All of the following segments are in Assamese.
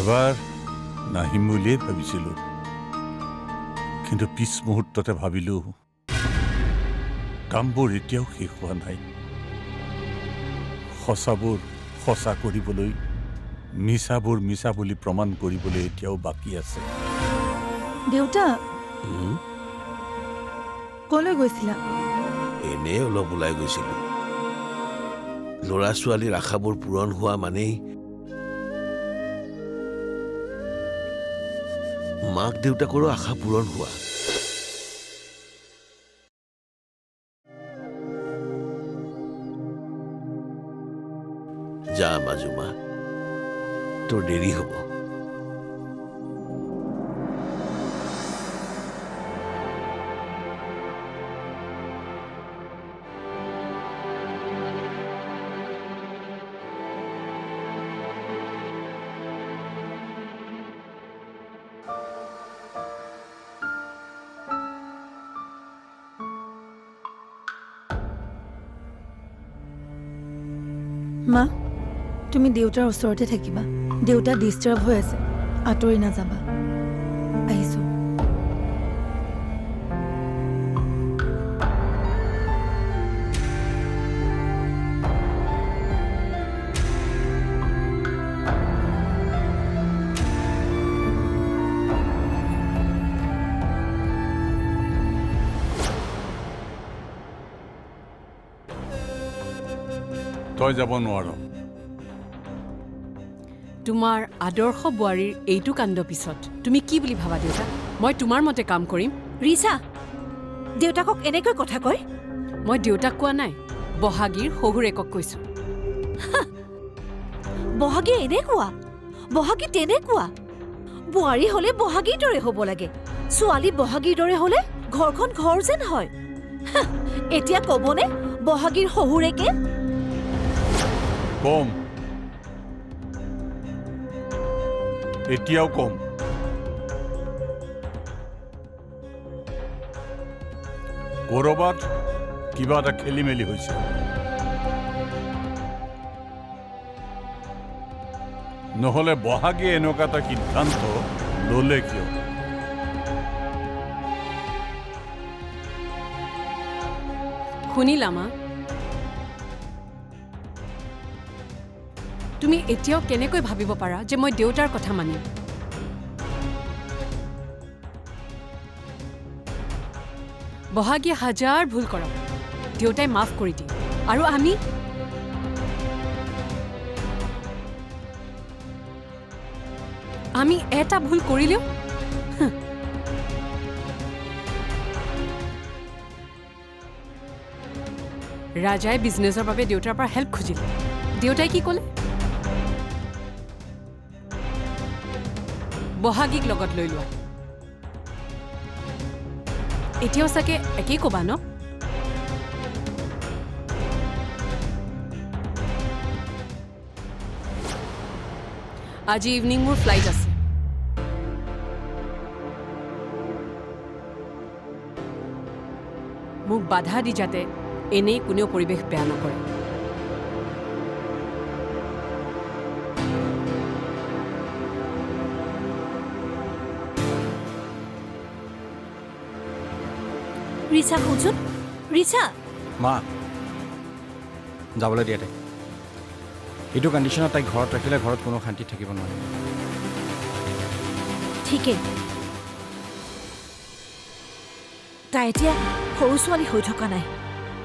এবাৰ নাহিম বুলিয়েই ভাবিছিলোঁ, কিন্তু পিছ মুহূৰ্ততে ভাবিলোঁ কামবোৰ এতিয়াও শেষ হোৱা নাই। সঁচাবোৰ সঁচা কৰিবলৈ, মিছাবোৰ মিছা বুলি প্ৰমাণ কৰিবলৈ এতিয়াও বাকী আছে। দেউতা কলৈ গৈছিলা? এনেই অলপ ওলাই গৈছিলো। ল'ৰা ছোৱালীৰ আশাবোৰ পূৰণ হোৱা মানেই মাক দেউতাকৰো আশা পূৰণ হোৱা। যা মাজুমা, তোৰ দেৰি হ'ব। মা, তুমি দেউতাৰ ওচৰতে থাকিবা। দেউতা ডিষ্টাৰ্ব হৈ আছে, আঁতৰি নাযাবা। আহিছো। তই যাব নোৱাৰ। তোমাৰ আদৰ্শ বোৱাৰীৰ এইটো কাণ্ড পিছত তুমি কি বুলি ভাবা দেউতা? মই তোমাৰ মতে কাম কৰিম? ৰিচা, দেউতাকক এনেকৈ কথা কয়? মই দেউতাক কোৱা নাই, বহাগীৰ শহুৰেকক কৈছো। বহাগী এনেকুৱা, বহাগী তেনেকুৱা। বোৱাৰী হলে বহাগীৰ দৰে হ'ব লাগে, ছোৱালী বহাগীৰ দৰে হলে ঘৰখন ঘৰ যেন হয়। এতিয়া কবনে বহাগীৰ শহুৰেকে? কম, এতিয়াও কম। ক'ৰবাত কিবা এটা খেলি মেলি হৈছে। নহ'লে বহাগীয়ে এনেকুৱা এটা সিদ্ধান্ত ল'লে কিয়? শুনিলা মা? তুমি এতিয়াও কেনেকৈ ভাবিব পাৰা যে মই দেউতাৰ কথা মানিম? বহাগীয়ে হাজাৰ ভুল কৰক, দেউতাই মাফ কৰি দিয়ে। আৰু আমি এটা ভুল কৰিলেও ৰাজাই বিজনেছৰ বাবে দেউতাৰ পৰা হেল্প খুজিলে। দেউতাই কি ক'লে? বহাগীক লগত লৈ লোৱা। এতিয়াও চাগে একেই ক'বা ন? আজি ইভিনিং মোৰ ফ্লাইট আছে। মোক বাধা দি যাতে এনেই কোনেও পৰিৱেশ বেয়া নকৰে। ৰিচা শুনচোন, ৰিচা। মা, যাবলৈ দিয়া তাইক। এইটো কণ্ডিশ্যনত তাইক ঘৰত ৰাখিলে ঘৰত কোনো শান্তি থাকিব নোৱাৰে। ঠিকেই, তাই এতিয়া সৰু ছোৱালী হৈ থকা নাই,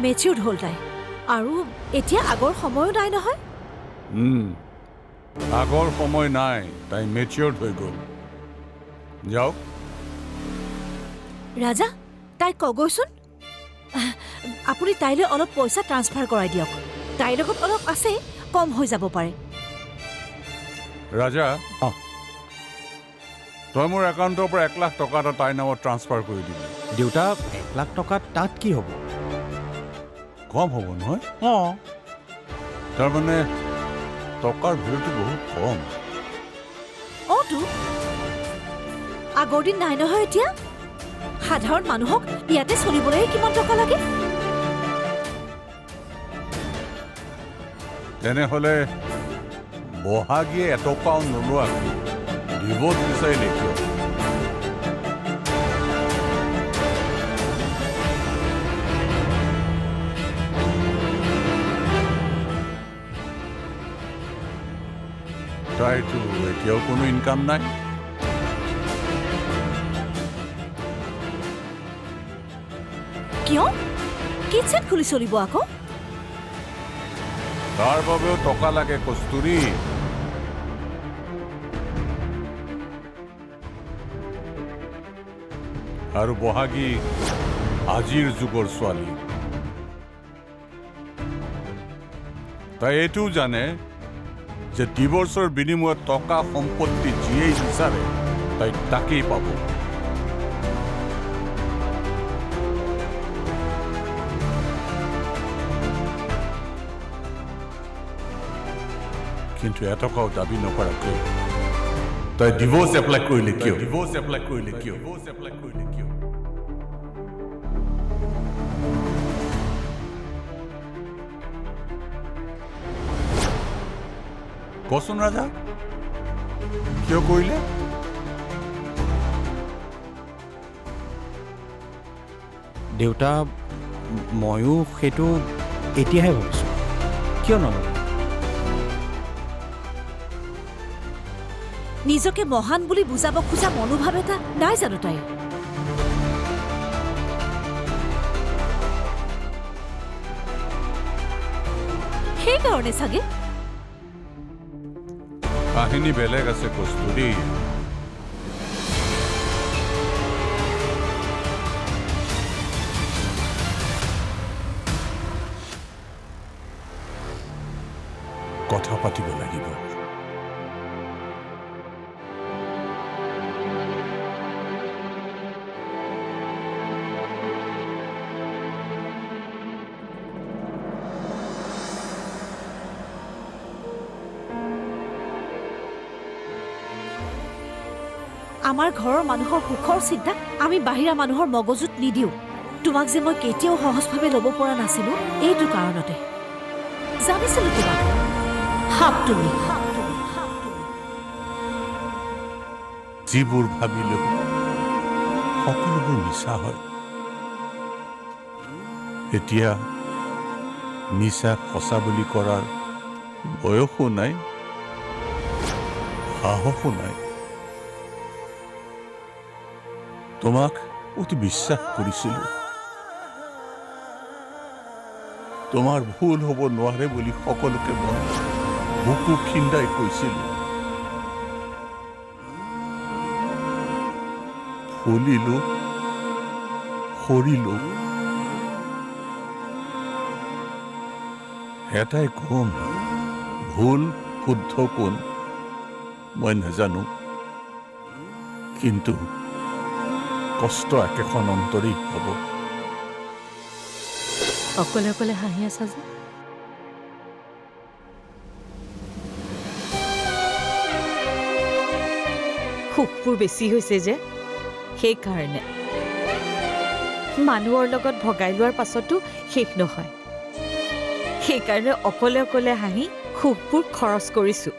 মেচিউৰ্ড হ'ল তাই। আৰু এতিয়া আগৰ সময়ো নাই নহয়। আগৰ সময় নাই, তাই মেচিয়ৰ্ড হৈ গ'ল। যাওক। ৰাজা, তাইক কগৈচোন আপুনি তাইলৈ অলপ পইচা ট্ৰান্সফাৰ কৰাই দিয়ক। তাইৰ লগত অলপ আছে, কম হৈ যাব পাৰে। ৰাজা, তই মোৰ একাউণ্টৰ পৰা 1 লাখ টকা এটা তাইৰ নামত ট্ৰান্সফাৰ কৰি দিবি। দেউতা, 1 লাখ টকা তাত কি হ'ব? কম হ'ব নহয়? তাৰমানে টকাৰ ভেলুটো বহুত কম। তো আগৰ দিন নাই নহয় এতিয়া। সাধাৰণ মানুহক ইয়াতে চলিবলৈ কিমান টকা লাগে? তেনেহ'লে বহাগীয়ে এটকাও নোলোৱাকৈ ডিভোৰ্স বিচাৰিলে কিয়? তাইতো এতিয়াও কোনো ইনকাম নাই। কিয় কিটচেন খুলি চলিব আকৌ? তাৰ বাবেও টকা লাগে কস্তুৰী। আৰু বহাগী আজিৰ যুগৰ ছোৱালী। তাই এইটোও জানে যে ডিভোৰ্চৰ বিনিময়ত টকা সম্পত্তি যিয়েই বিচাৰে তাই তাকেই পাব। কিন্তু এটকাও দাবী নকৰাকৈ তাই ডিভোৰ্চ এপ্লাই কৰিলে কিয়? ডিভোৰ্চ এপ্লাই কৰিলে কিয়? ডিভোৰ্চ এপ্লাই কৰিলে কিয়? কচোন ৰাজা, কিয় কৰিলে? দেউতা, ময়ো সেইটো এতিয়াহে ভাবিছোঁ। কিয় নল'ব? নিজকে মহান বুলি বুজাব খোজা মনোভাৱ এটা নাই জানো তাইৰ? সেইকাৰণে চাগে কাহিনী বেলেগ আছে কস্তুৰী। কথা পাতিব লাগিব। আমাৰ ঘৰৰ মানুহৰ সুখৰ চিন্তা আমি বাহিৰা মানুহৰ মগজুত নিদিওঁ। তোমাক যে মই কেতিয়াও সহজভাৱে ল'ব পৰা নাছিলো এইটো কাৰণতে। জানিছিলো তোমাক সাপ তুমি। যিবোৰ ভাবিলেও সকলোবোৰ মিছা হয়। এতিয়া মিছা সঁচা বুলি কৰাৰ বয়সো নাই, সাহসো নাই। তোমাক অতি বিশ্বাস কৰিছিলো। তোমাৰ ভুল হ'ব নোৱাৰে বুলি সকলোকে মই বুকু খিন্দাই কৈছিলো। ফুলিলো, সৰিলো। এটাই কম, ভুল শুদ্ধ কোন মই নাজানো, কিন্তু কষ্ট একেখন অন্তৰেই হ'ব। অকলে অকলে হাঁহি আছা যে? সুখবোৰ বেছি হৈছে যে, সেইকাৰণে। মানুহৰ লগত ভগাই লোৱাৰ পাছতো শেষ নহয়। সেইকাৰণে অকলে অকলে হাঁহি সুখবোৰ খৰচ কৰিছো।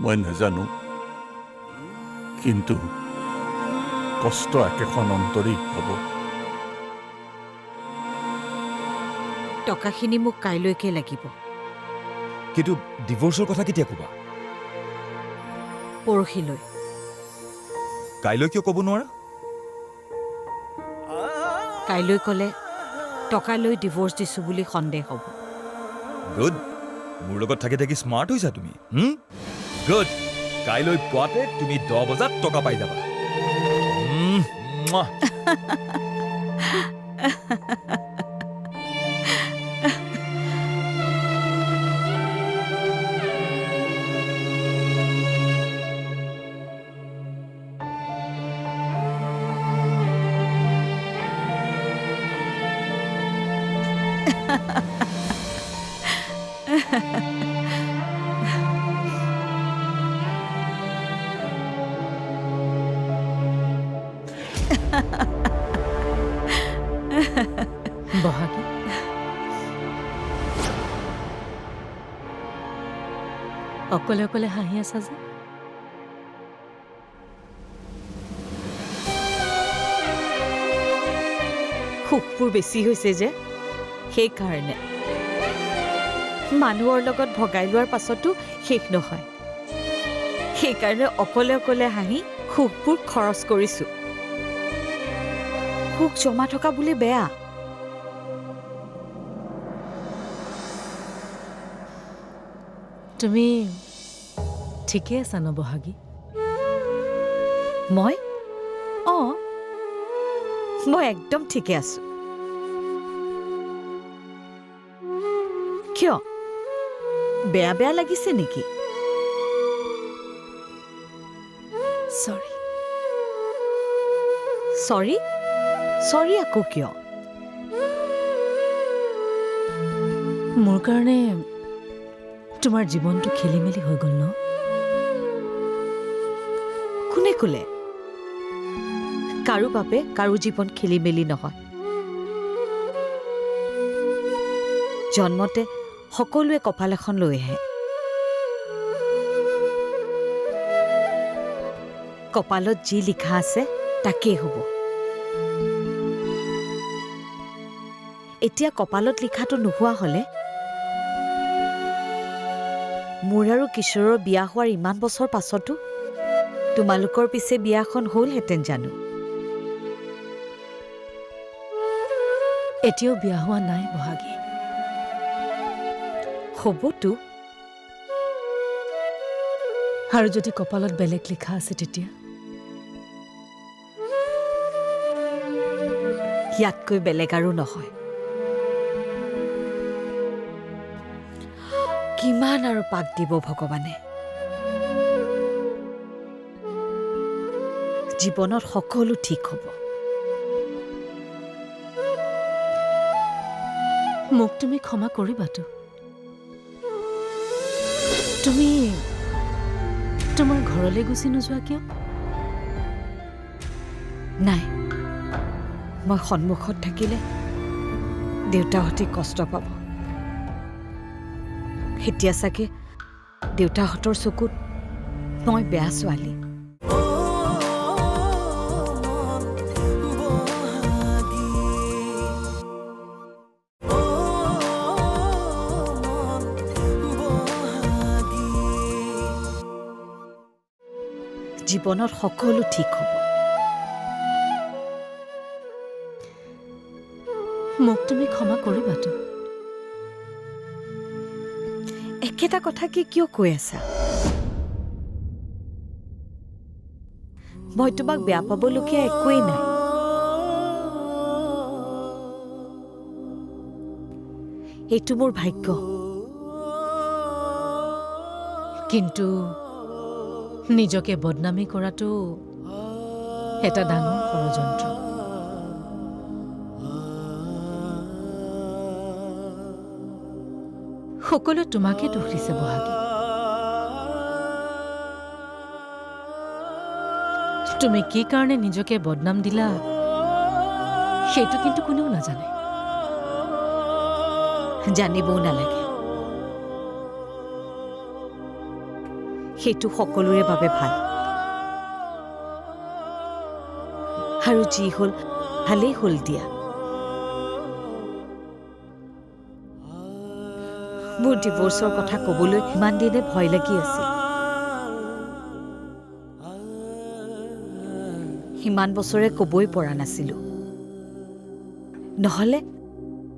মই নাজানো, কিন্তু কষ্ট একেখন অন্তৰেই হ'ব। টকাখিনি মোক কাইলৈকে লাগিব। কিন্তু ডিভোৰ্চৰ কথা কেতিয়া ক'বা? পৰহিলৈ। কাইলৈ কিয় ক'ব নোৱাৰা? কাইলৈ ক'লে টকা লৈ ডিভোৰ্চ দিছো বুলি সন্দেহ হ'ব। গুড, মোৰ লগত থাকি থাকি স্মাৰ্ট হৈছা তুমি। গুড, কাইলৈ পুৱাতে তুমি 10 বজাত টকা পাই যাবা। বহাগী অকলে অকলে হাঁহি আছা যে সুখবোৰ বেছি হৈছে যে সেইকাৰণে মানুহৰ লগত ভগাই লোৱাৰ পাছতো শেষ নহয় সেইকাৰণে অকলে অকলে হাঁহি সুখবোৰ খৰচ কৰিছোঁ সুখ জমা থকা বুলি বেয়া তুমি ঠিকে আছা ন বহাগী মই মই একদম ঠিকে আছো কিয় বেয়া বেয়া লাগিছে নেকি চৰি চৰি চৰি আকৌ কিয় মোৰ কাৰণে তোমাৰ জীৱনটো খেলি মেলি হৈ গ'ল ন কোনে ক'লে কাৰো বাবে কাৰো জীৱন খেলি মেলি নহয় জন্মতে সকলোৱে কপাল এখন লৈ আহে কপালত যি লিখা আছে তাকেই হ'ব এতিয়া কপালত লিখাটো নোহোৱা হ'লে মোৰ আৰু কিশোৰৰ বিয়া হোৱাৰ ইমান বছৰ পাছতো তোমালোকৰ পিছে বিয়াখন হ'লহেঁতেন জানো এতিয়াও বিয়া হোৱা নাই বহাগী হ'বতো আৰু যদি কপালত বেলেগ লিখা আছে তেতিয়া ইয়াতকৈ বেলেগ আৰু নহয় কিমান আৰু পাক দিব ভগৱানে জীৱনত সকলো ঠিক হ'ব মোক তুমি ক্ষমা কৰিবাতো তুমি তোমাৰ ঘৰলৈ গুচি নোযোৱা কিয় নাই মই সন্মুখত থাকিলে দেউতাহঁতে কষ্ট পাব এতিয়া চাগে দেউতাহঁতৰ চকুত মই বেয়া ছোৱালী জীৱনত সকলো ঠিক হ'ব মোক তুমি ক্ষমা কৰিবাতো একেটা কথাকে কিয় কৈ আছা মই তোমাক বেয়া পাবলগীয়া একোৱেই নাই এইটো মোৰ ভাগ্য কিন্তু নিজকে বদনামী কৰাটো এটা ডাঙৰ ষড়যন্ত্ৰ সকলোৱে তোমাকে দোষ দিছে বহাগী তুমি কি কাৰণে নিজকে বদনাম দিলা সেইটো কিন্তু কোনেও নাজানে জানিবও নালাগে সেইটো সকলোৰে বাবে ভাল আৰু যি হ'ল ভালেই হ'ল দিয়া মোৰ ডিভোৰ্চৰ কথা ক'বলৈ ইমান দিনে ভয় লাগি আছিল ইমান বছৰে ক'বই পৰা নাছিলো নহ'লে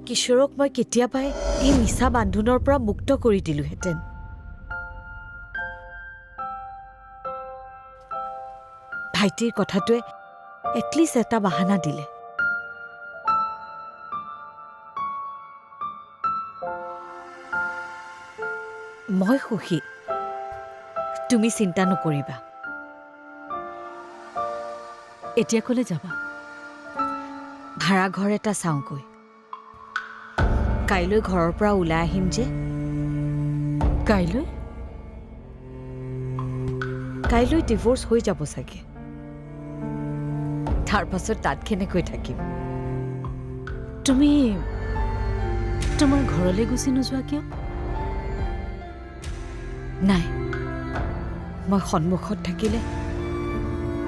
কিশোৰক মই কেতিয়াবাই এই মিছা বান্ধোনৰ পৰা মুক্ত কৰি দিলোহেঁতেন ভাইটিৰ কথাটোৱে এটলিষ্ট এটা বাহানা দিলে মই সুখী তুমি চিন্তা নকৰিবা এতিয়া ক'লে যাবা ভাড়া ঘৰ এটা চাওঁগৈ কাইলৈ ঘৰৰ পৰা ওলাই আহিম যে কাইলৈ কাইলৈ ডিভোৰ্চ হৈ যাব চাগে তাৰ পাছত তাত কেনেকৈ থাকিম তুমি তোমাৰ ঘৰলৈ গুচি নোযোৱা কিয়? নাই, মই সন্মুখত থাকিলে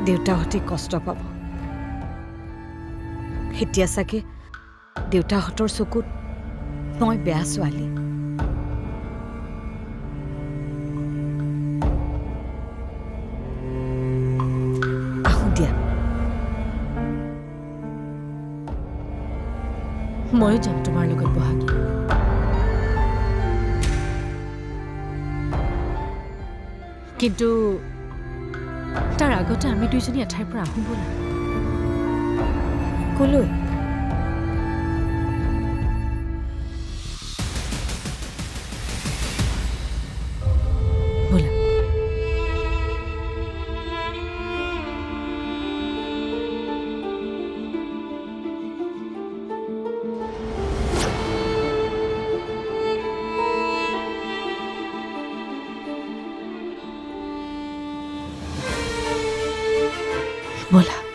দেউতাহঁতে কষ্ট পাব। এতিয়া চাগে দেউতাহঁতৰ চকুত মই বেয়া ছোৱালী। আহোঁ দিয়া। ময়ো যাম তোমাৰ লগত বহাগী। কিন্তু তাৰ আগতে আমি দুইজনী এঠাইৰ পৰা আহোঁ ব'লা। কলৈ? ব'লা। ব'লা।